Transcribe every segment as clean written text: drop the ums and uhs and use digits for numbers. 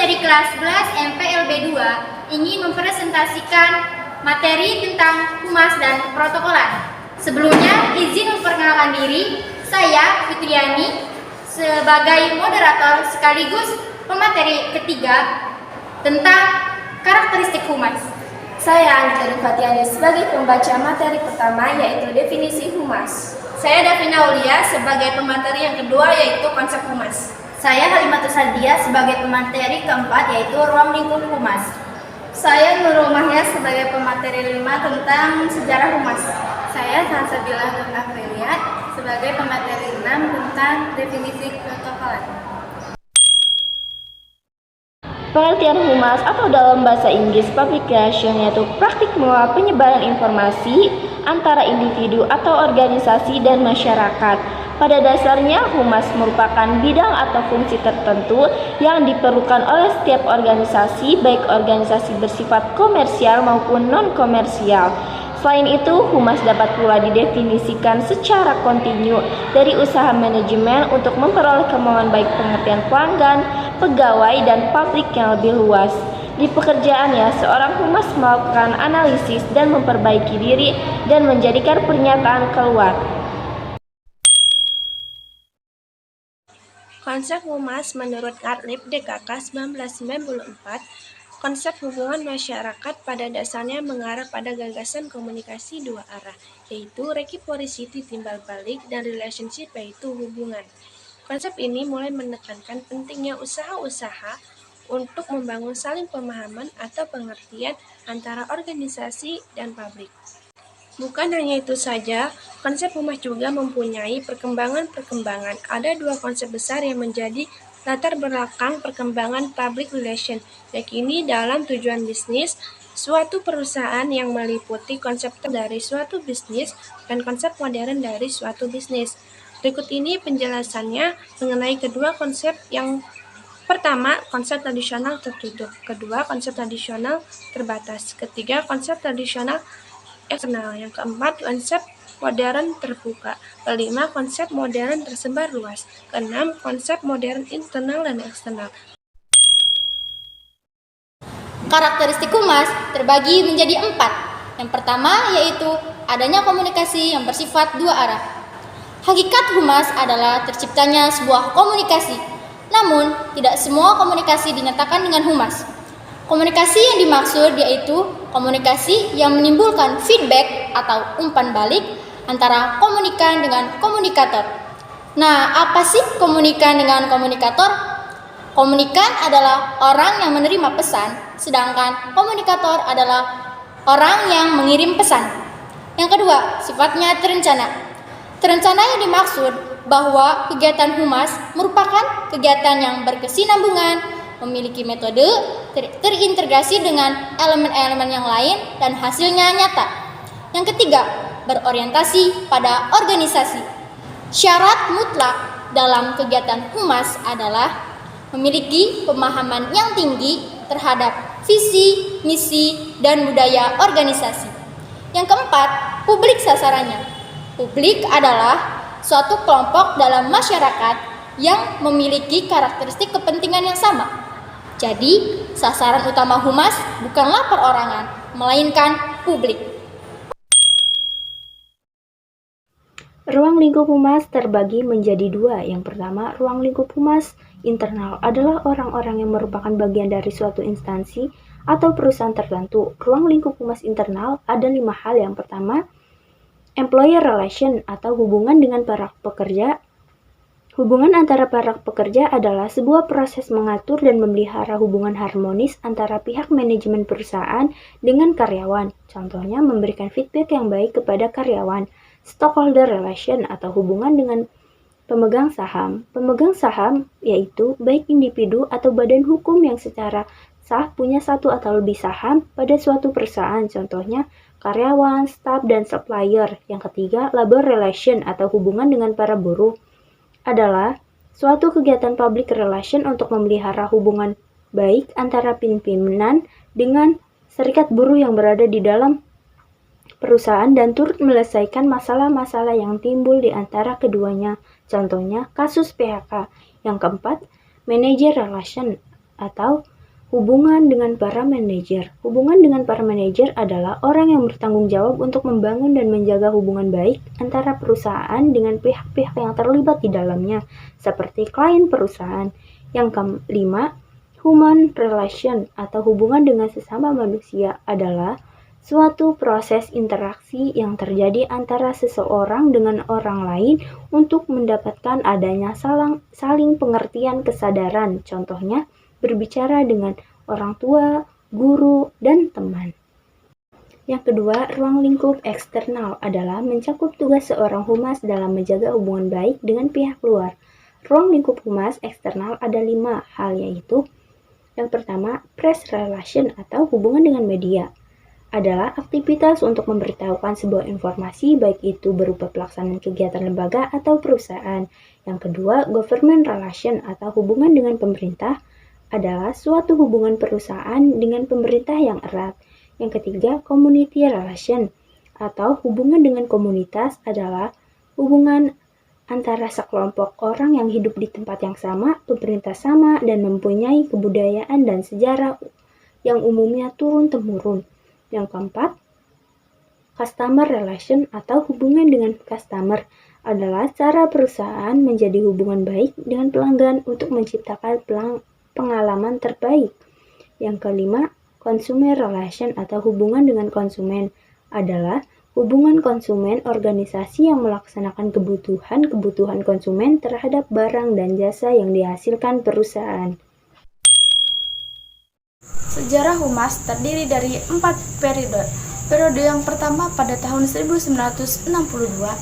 dari kelas 11 MPLB 2 ingin mempresentasikan materi tentang humas dan protokolan. Sebelumnya, izin memperkenalkan diri, saya Fitriani sebagai moderator sekaligus pemateri ketiga tentang karakteristik humas. Saya Anita Dufatiani sebagai pembaca materi pertama yaitu definisi humas. Saya Davina Aulia sebagai pemateri yang kedua yaitu konsep humas. Saya Halimatus Sadia sebagai pemateri keempat yaitu ruang lingkup humas. Saya Nurul Mahya sebagai pemateri 5 tentang sejarah humas. Saya Salsabila Nur Afriliat sebagai pemateri 6 tentang definisi protokolan. Pengertian humas atau dalam bahasa Inggris publication yaitu praktik mengelola penyebaran informasi antara individu atau organisasi dan masyarakat. Pada dasarnya, humas merupakan bidang atau fungsi tertentu yang diperlukan oleh setiap organisasi, baik organisasi bersifat komersial maupun non-komersial. Selain itu, humas dapat pula didefinisikan secara kontinu dari usaha manajemen untuk memperoleh kemauan baik pengertian pelanggan, pegawai, dan publik yang lebih luas. Di pekerjaannya, seorang humas melakukan analisis dan memperbaiki diri dan menjadikan pernyataan keluar. Konsep humas menurut Arlip DKK 1994, konsep hubungan masyarakat pada dasarnya mengarah pada gagasan komunikasi dua arah, yaitu reciprocity timbal balik dan relationship yaitu hubungan. Konsep ini mulai menekankan pentingnya usaha-usaha untuk membangun saling pemahaman atau pengertian antara organisasi dan publik. Bukan hanya itu saja, konsep humas juga mempunyai perkembangan-perkembangan. Ada dua konsep besar yang menjadi latar belakang perkembangan public relation, yakni dalam tujuan bisnis, suatu perusahaan yang meliputi konsep dari suatu bisnis dan konsep modern dari suatu bisnis. Berikut ini penjelasannya mengenai kedua konsep. Yang pertama, konsep tradisional tertutup. Kedua, konsep tradisional terbatas. Ketiga, konsep tradisional eksternal. Yang keempat, konsep modern terbuka. Kelima, konsep modern tersebar luas. Keenam, konsep modern internal dan eksternal. Karakteristik humas terbagi menjadi 4. Yang pertama yaitu adanya komunikasi yang bersifat dua arah. Hakikat humas adalah terciptanya sebuah komunikasi. Namun, tidak semua komunikasi dinyatakan dengan humas. Komunikasi yang dimaksud yaitu komunikasi yang menimbulkan feedback atau umpan balik antara komunikan dengan komunikator. Nah, apa sih komunikan dengan komunikator? Komunikan adalah orang yang menerima pesan, sedangkan komunikator adalah orang yang mengirim pesan. Yang kedua, sifatnya terencana. Terencana yang dimaksud bahwa kegiatan humas merupakan kegiatan yang berkesinambungan, memiliki metode, terintegrasi dengan elemen-elemen yang lain, dan hasilnya nyata. Yang ketiga, berorientasi pada organisasi. Syarat mutlak dalam kegiatan humas adalah memiliki pemahaman yang tinggi terhadap visi, misi, dan budaya organisasi. Yang keempat, publik sasarannya. Publik adalah suatu kelompok dalam masyarakat yang memiliki karakteristik kepentingan yang sama. Jadi, sasaran utama humas bukanlah perorangan, melainkan publik. Ruang lingkup humas terbagi menjadi dua. Yang pertama, ruang lingkup humas internal adalah orang-orang yang merupakan bagian dari suatu instansi atau perusahaan tertentu. Ruang lingkup humas internal ada 5 hal. Yang pertama, employer relation atau hubungan dengan para pekerja. Hubungan antara para pekerja adalah sebuah proses mengatur dan memelihara hubungan harmonis antara pihak manajemen perusahaan dengan karyawan. Contohnya, memberikan feedback yang baik kepada karyawan. Stockholder relation atau hubungan dengan pemegang saham. Pemegang saham yaitu baik individu atau badan hukum yang secara sah punya satu atau lebih saham pada suatu perusahaan. Contohnya, karyawan, staf, dan supplier. Yang ketiga, labor relation atau hubungan dengan para buruh adalah suatu kegiatan public relation untuk memelihara hubungan baik antara pimpinan dengan serikat buruh yang berada di dalam perusahaan dan turut menyelesaikan masalah-masalah yang timbul di antara keduanya. Contohnya, kasus PHK. Yang keempat, manager relation atau Hubungan dengan para manajer. Hubungan dengan para manajer adalah orang yang bertanggung jawab untuk membangun dan menjaga hubungan baik antara perusahaan dengan pihak-pihak yang terlibat di dalamnya, seperti klien perusahaan. Yang kelima, human relation atau hubungan dengan sesama manusia adalah suatu proses interaksi yang terjadi antara seseorang dengan orang lain untuk mendapatkan adanya saling pengertian kesadaran. Contohnya, berbicara dengan orang tua, guru, dan teman. Yang kedua, ruang lingkup eksternal adalah mencakup tugas seorang humas dalam menjaga hubungan baik dengan pihak luar. Ruang lingkup humas eksternal ada 5 hal, yaitu yang pertama, press relation atau hubungan dengan media. Adalah aktivitas untuk memberitahukan sebuah informasi, baik itu berupa pelaksanaan kegiatan lembaga atau perusahaan. Yang kedua, government relation atau hubungan dengan pemerintah adalah suatu hubungan perusahaan dengan pemerintah yang erat. Yang ketiga, community relation atau hubungan dengan komunitas adalah hubungan antara sekelompok orang yang hidup di tempat yang sama, pemerintah sama, dan mempunyai kebudayaan dan sejarah yang umumnya turun-temurun. Yang keempat, customer relation atau hubungan dengan customer adalah cara perusahaan menjadi hubungan baik dengan pelanggan untuk menciptakan pengalaman terbaik. Yang kelima, consumer relation atau hubungan dengan konsumen adalah hubungan konsumen organisasi yang melaksanakan kebutuhan konsumen terhadap barang dan jasa yang dihasilkan perusahaan. Sejarah humas terdiri dari 4 periode. Periode yang pertama pada tahun 1962,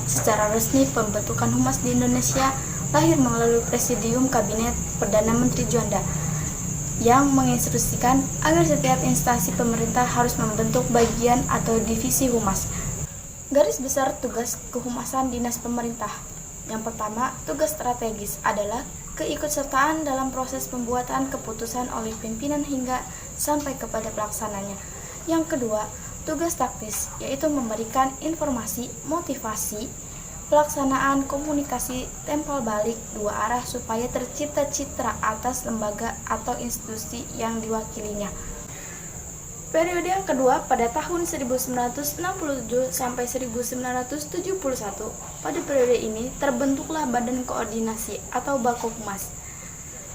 secara resmi pembentukan humas di Indonesia lahir melalui Presidium Kabinet Perdana Menteri Juanda yang menginstruksikan agar setiap instansi pemerintah harus membentuk bagian atau divisi humas. Garis besar tugas kehumasan dinas pemerintah. Yang pertama, tugas strategis adalah keikutsertaan dalam proses pembuatan keputusan oleh pimpinan hingga sampai kepada pelaksananya. Yang kedua, tugas taktis, yaitu memberikan informasi, motivasi, pelaksanaan komunikasi tempel balik dua arah supaya tercipta citra atas lembaga atau institusi yang diwakilinya. Periode yang kedua pada tahun 1967 sampai 1971. Pada periode ini terbentuklah Badan Koordinasi atau Bakohumas.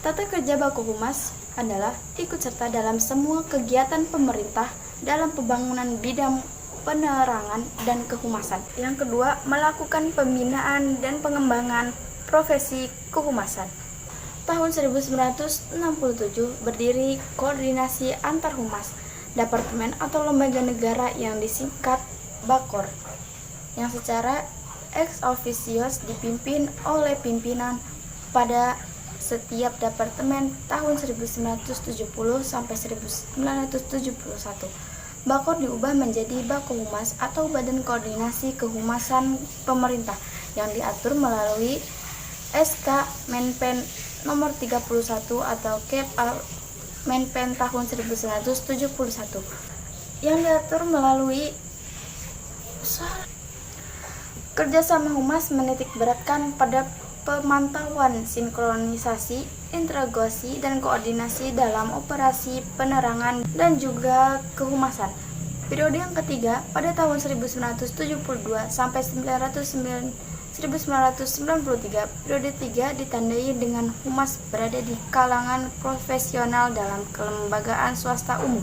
Tata kerja Bakohumas adalah ikut serta dalam semua kegiatan pemerintah dalam pembangunan bidang penerangan dan kehumasan. Yang kedua, melakukan pembinaan dan pengembangan profesi kehumasan. Tahun 1967 berdiri Koordinasi Antar Humas, departemen atau lembaga negara yang disingkat Bakor, yang secara ex officio dipimpin oleh pimpinan pada setiap departemen tahun 1970 sampai 1971. Bakor diubah menjadi Bakohumas atau Badan Koordinasi Kehumasan Pemerintah yang diatur melalui SK Menpen nomor 31 atau Kep Menpen tahun 1971 yang diatur melalui kerjasama humas menitik beratkan pada pemantauan, sinkronisasi, integrasi, dan koordinasi dalam operasi penerangan dan juga kehumasan. Periode yang ketiga pada tahun 1972 sampai 1993, periode 3 ditandai dengan humas berada di kalangan profesional dalam kelembagaan swasta umum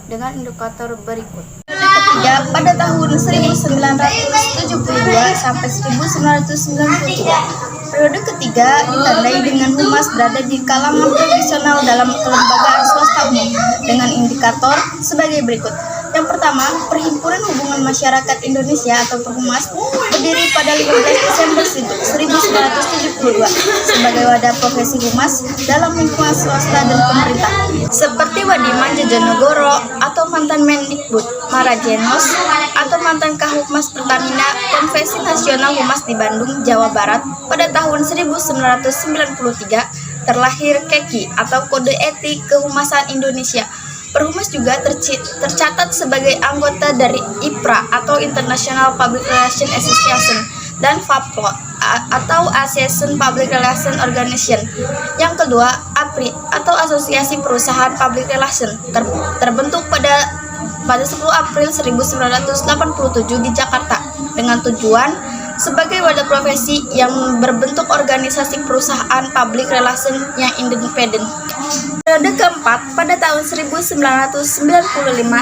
dengan indikator berikut. Ketiga pada tahun 1972 sampai 1993. Periode ketiga ditandai dengan humas berada di kalangan profesional dalam kelembagaan swasta umum dengan indikator sebagai berikut. Yang pertama, Perhimpunan Hubungan Masyarakat Indonesia atau Perhumas berdiri pada 15 Desember 1972 sebagai wadah profesi humas dalam lingkungan swasta dan pemerintah, seperti Wadiman Jajonegoro atau mantan Mendikbud, Marajenos atau mantan Kahukmas Pertamina, Konvensi Nasional Humas di Bandung, Jawa Barat. Pada tahun 1993 terlahir KEKI atau Kode Etik Kehumasan Indonesia. Perhumas juga tercatat sebagai anggota dari IPRA atau International Public Relations Association dan FAPLOT. atau Association Public Relation Organization. Yang kedua, APRI atau Asosiasi Perusahaan Public Relation, terbentuk pada 10 April 1987 di Jakarta dengan tujuan sebagai wadah profesi yang berbentuk organisasi perusahaan public relation yang independen. Periode keempat pada tahun 1995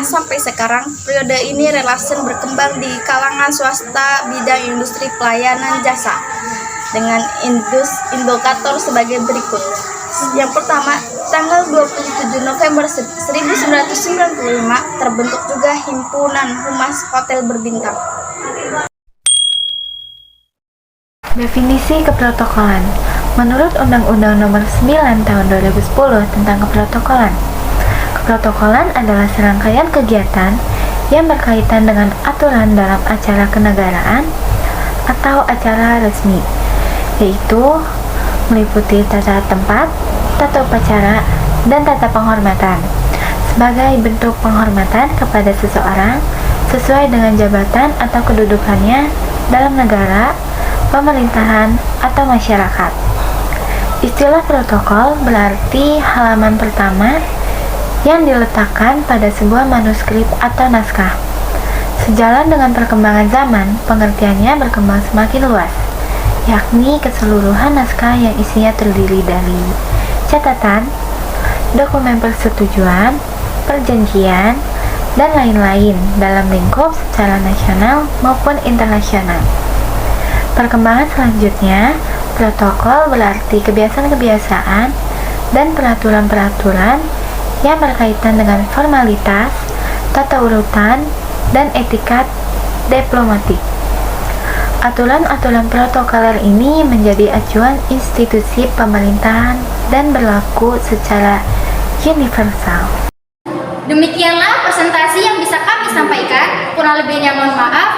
sampai sekarang, periode ini relation berkembang di kalangan swasta bidang industri pelayanan jasa dengan indikator sebagai berikut. Yang pertama, tanggal 27 November 1995 terbentuk juga Himpunan Humas Hotel Berbintang. Definisi keprotokolan. Menurut Undang-Undang Nomor 9 Tahun 2010 tentang Keprotokolan, keprotokolan adalah serangkaian kegiatan yang berkaitan dengan aturan dalam acara kenegaraan atau acara resmi, yaitu meliputi tata tempat, tata upacara, dan tata penghormatan sebagai bentuk penghormatan kepada seseorang sesuai dengan jabatan atau kedudukannya dalam negara, pemerintahan, atau masyarakat. Istilah protokol berarti halaman pertama yang diletakkan pada sebuah manuskrip atau naskah. Sejalan dengan perkembangan zaman, pengertiannya berkembang semakin luas, yakni keseluruhan naskah yang isinya terdiri dari catatan, dokumen persetujuan, perjanjian, dan lain-lain dalam lingkup secara nasional maupun internasional. Perkembangan selanjutnya, protokol berarti kebiasaan-kebiasaan dan peraturan-peraturan yang berkaitan dengan formalitas, tata urutan, dan etikat diplomatik. Aturan-aturan protokoler ini menjadi acuan institusi pemerintahan dan berlaku secara universal. Demikianlah presentasi yang bisa kami sampaikan. Kurang lebihnya mohon maaf.